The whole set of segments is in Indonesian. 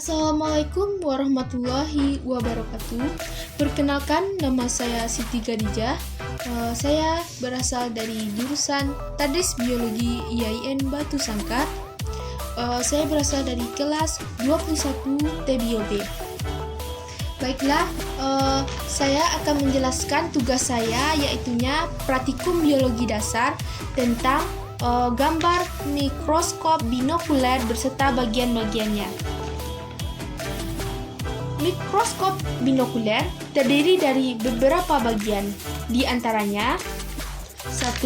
Assalamualaikum warahmatullahi wabarakatuh. Perkenalkan, nama saya Siti Khadijah. Saya berasal dari jurusan Tadris Biologi IAIN Batu Sangkar. Saya berasal dari kelas 21 TBIOB. Baiklah, saya akan menjelaskan tugas saya, yaitunya praktikum biologi dasar tentang gambar mikroskop binokuler berserta bagian-bagiannya. Mikroskop binokuler terdiri dari beberapa bagian, di antaranya 1.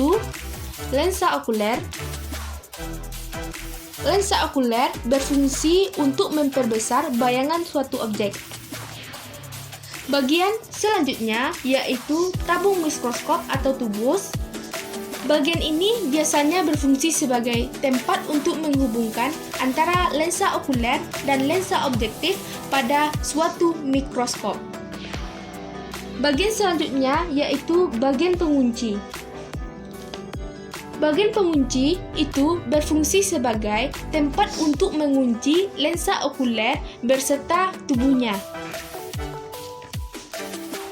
Lensa okuler. Lensa okuler berfungsi untuk memperbesar bayangan suatu objek. Bagian selanjutnya yaitu tabung mikroskop atau tubus. Bagian ini biasanya berfungsi sebagai tempat untuk menghubungkan antara lensa okuler dan lensa objektif pada suatu mikroskop. Bagian selanjutnya yaitu bagian pengunci. Bagian pengunci itu berfungsi sebagai tempat untuk mengunci lensa okuler berserta tubuhnya.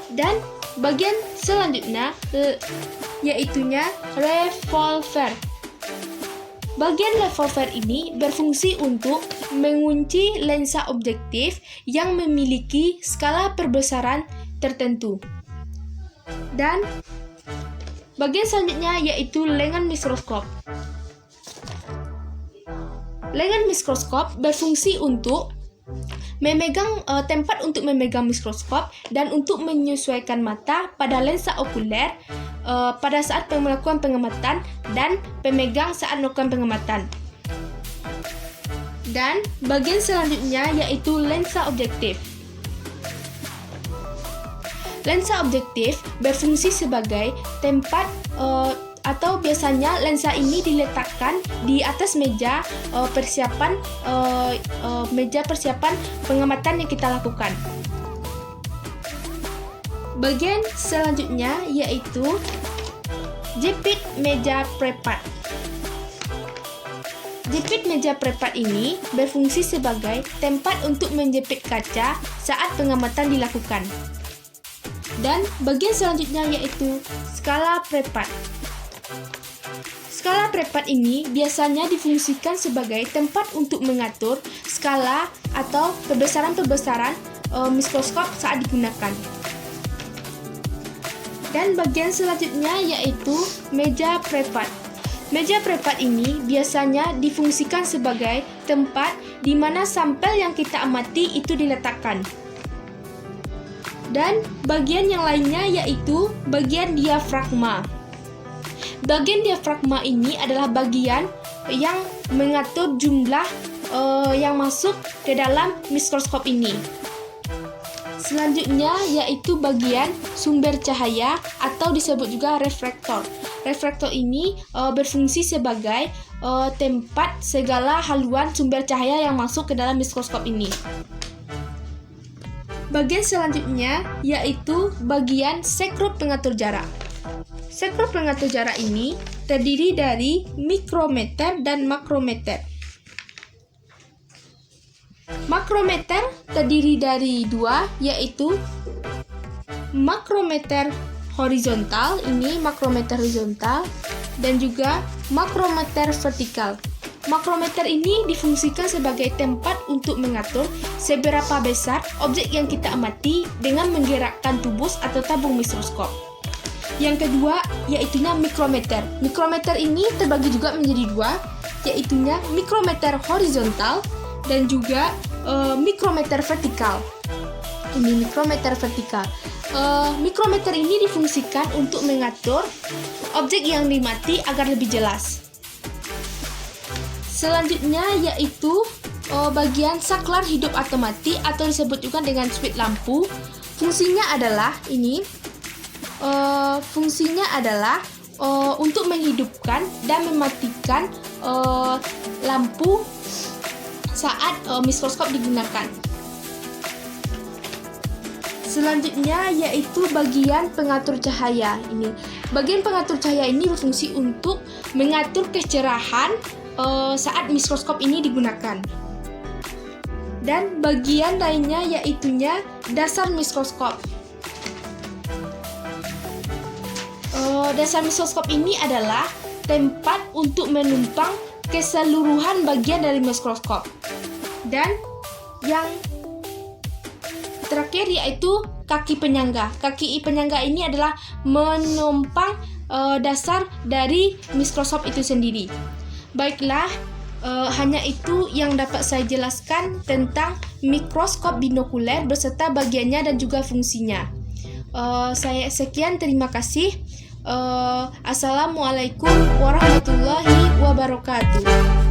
Dan bagian selanjutnya yaitunya revolver. Bagian revolver ini berfungsi untuk mengunci lensa objektif yang memiliki skala perbesaran tertentu. Dan bagian selanjutnya yaitu lengan mikroskop. Lengan mikroskop berfungsi untuk memegang tempat untuk memegang mikroskop dan untuk menyesuaikan mata pada lensa okuler pada saat melakukan pengamatan dan pemegang saat melakukan pengamatan. Dan bagian selanjutnya yaitu lensa objektif. Lensa objektif berfungsi sebagai tempat atau biasanya lensa ini diletakkan di atas meja persiapan pengamatan yang kita lakukan. Bagian selanjutnya yaitu jepit meja prepat. Jepit meja prepat ini berfungsi sebagai tempat untuk menjepit kaca saat pengamatan dilakukan. Dan bagian selanjutnya yaitu skala prepat. Skala prepat ini biasanya difungsikan sebagai tempat untuk mengatur skala atau perbesaran-perbesaran mikroskop saat digunakan. Dan bagian selanjutnya yaitu meja prepat. Meja prepat ini biasanya difungsikan sebagai tempat di mana sampel yang kita amati itu diletakkan. Dan bagian yang lainnya yaitu bagian diafragma. Bagian diafragma ini adalah bagian yang mengatur jumlah yang masuk ke dalam mikroskop ini. Selanjutnya yaitu bagian sumber cahaya atau disebut juga reflektor. Reflektor ini berfungsi sebagai tempat segala haluan sumber cahaya yang masuk ke dalam mikroskop ini. Bagian selanjutnya yaitu bagian sekrup pengatur jarak. Sekrup pengatur jarak ini terdiri dari mikrometer dan makrometer. Makrometer terdiri dari dua, yaitu makrometer horizontal, ini makrometer horizontal, dan juga makrometer vertikal. Makrometer ini difungsikan sebagai tempat untuk mengatur seberapa besar objek yang kita amati dengan menggerakkan tubus atau tabung mikroskop. Yang kedua yaitunya mikrometer. Mikrometer ini terbagi juga menjadi dua, yaitunya mikrometer horizontal dan juga mikrometer vertikal. Ini mikrometer vertikal. Mikrometer ini difungsikan untuk mengatur objek yang dimati agar lebih jelas. Selanjutnya yaitu bagian saklar hidup atau mati atau disebut juga dengan switch lampu. Fungsinya adalah untuk menghidupkan dan mematikan lampu saat mikroskop digunakan. Selanjutnya yaitu bagian pengatur cahaya. Bagian pengatur cahaya ini berfungsi untuk mengatur kecerahan saat mikroskop ini digunakan. Dan bagian lainnya yaitunya dasar mikroskop. Dasar mikroskop ini adalah tempat untuk menumpang keseluruhan bagian dari mikroskop. Dan yang terakhir yaitu kaki penyangga. Kaki penyangga ini adalah menumpang dasar dari mikroskop itu sendiri. Baiklah, hanya itu yang dapat saya jelaskan tentang mikroskop binokuler beserta bagiannya dan juga fungsinya. Saya sekian, terima kasih. Assalamualaikum warahmatullahi wabarakatuh.